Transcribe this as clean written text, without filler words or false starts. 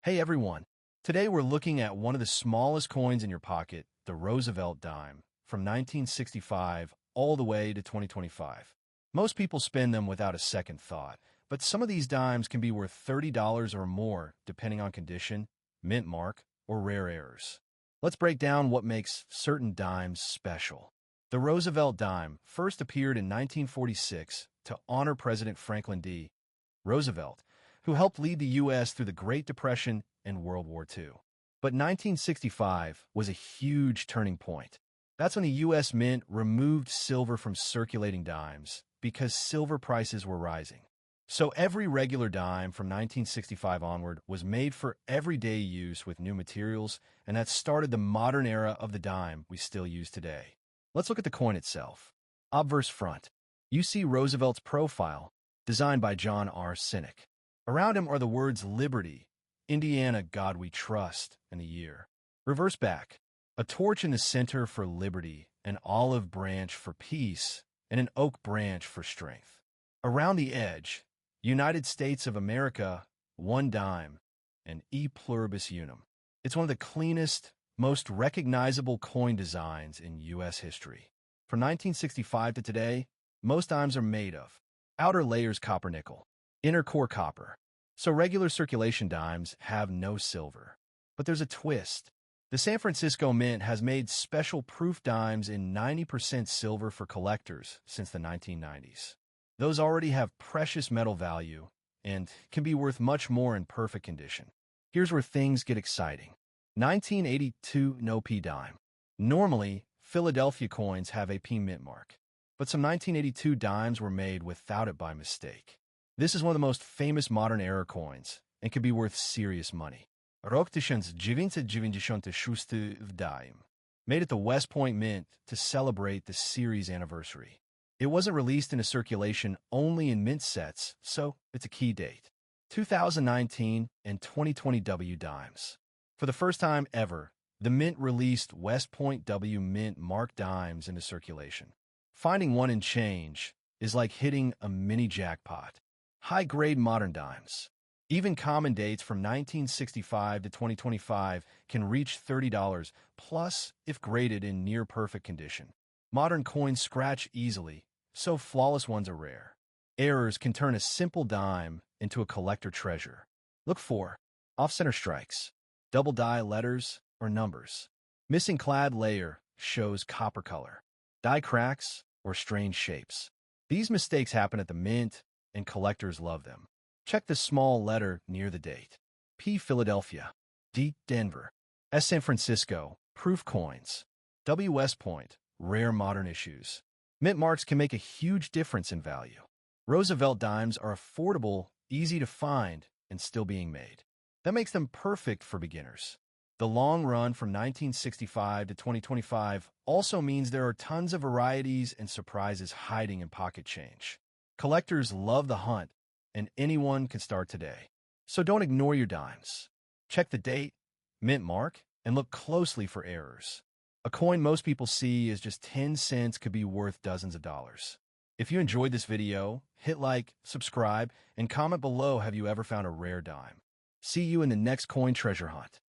Hey everyone! Today we're looking at one of the smallest coins in your pocket, the Roosevelt Dime, from 1965 all the way to 2025. Most people spend them without a second thought, but some of these dimes can be worth $30 or more depending on condition, mint mark, or rare errors. Let's break down what makes certain dimes special. The Roosevelt Dime first appeared in 1946 to honor President Franklin D. Roosevelt, who helped lead the U.S. through the Great Depression and World War II. But 1965 was a huge turning point. That's when the U.S. Mint removed silver from circulating dimes because silver prices were rising. So every regular dime from 1965 onward was made for everyday use with new materials, and that started the modern era of the dime we still use today. Let's look at the coin itself. Obverse front. You see Roosevelt's profile, designed by John R. Sinek. Around him are the words Liberty, Indiana, God We Trust, and the year. Reverse back. A torch in the center for liberty, an olive branch for peace, and an oak branch for strength. Around the edge, United States of America, one dime, and E pluribus unum. It's one of the cleanest, most recognizable coin designs in U.S. history. From 1965 to today, most dimes are made of outer layers copper nickel, inner core copper. So regular circulation dimes have no silver. But there's a twist. The San Francisco Mint has made special proof dimes in 90% silver for collectors since the 1990s. Those already have precious metal value and can be worth much more in perfect condition. Here's where things get exciting. 1982 No P dime. Normally, Philadelphia coins have a P mint mark, but some 1982 dimes were made without it by mistake. This is one of the most famous modern era coins and can be worth serious money. Rok 1996 dime, made at the West Point Mint to celebrate the series anniversary. It wasn't released into circulation only in mint sets, so it's a key date. 2019 and 2020 W dimes. For the first time ever, the Mint released West Point W Mint marked dimes into circulation. Finding one in change is like hitting a mini jackpot. High-grade modern dimes. Even common dates from 1965 to 2025 can reach $30 plus if graded in near-perfect condition. Modern coins scratch easily, so flawless ones are rare. Errors can turn a simple dime into a collector treasure. Look for off-center strikes, double die letters or numbers. Missing clad layer shows copper color. Die cracks or strange shapes. These mistakes happen at the mint, and collectors love them. Check the small letter near the date. P Philadelphia, D Denver, S San Francisco, proof coins. W West Point, rare modern issues. Mint marks can make a huge difference in value. Roosevelt dimes are affordable, easy to find, and still being made. That makes them perfect for beginners. The long run from 1965 to 2025 also means there are tons of varieties and surprises hiding in pocket change. Collectors love the hunt, and anyone can start today. So don't ignore your dimes. Check the date, mint mark, and look closely for errors. A coin most people see is just 10 cents could be worth dozens of dollars. If you enjoyed this video, hit like, subscribe, and comment below have you ever found a rare dime. See you in the next coin treasure hunt.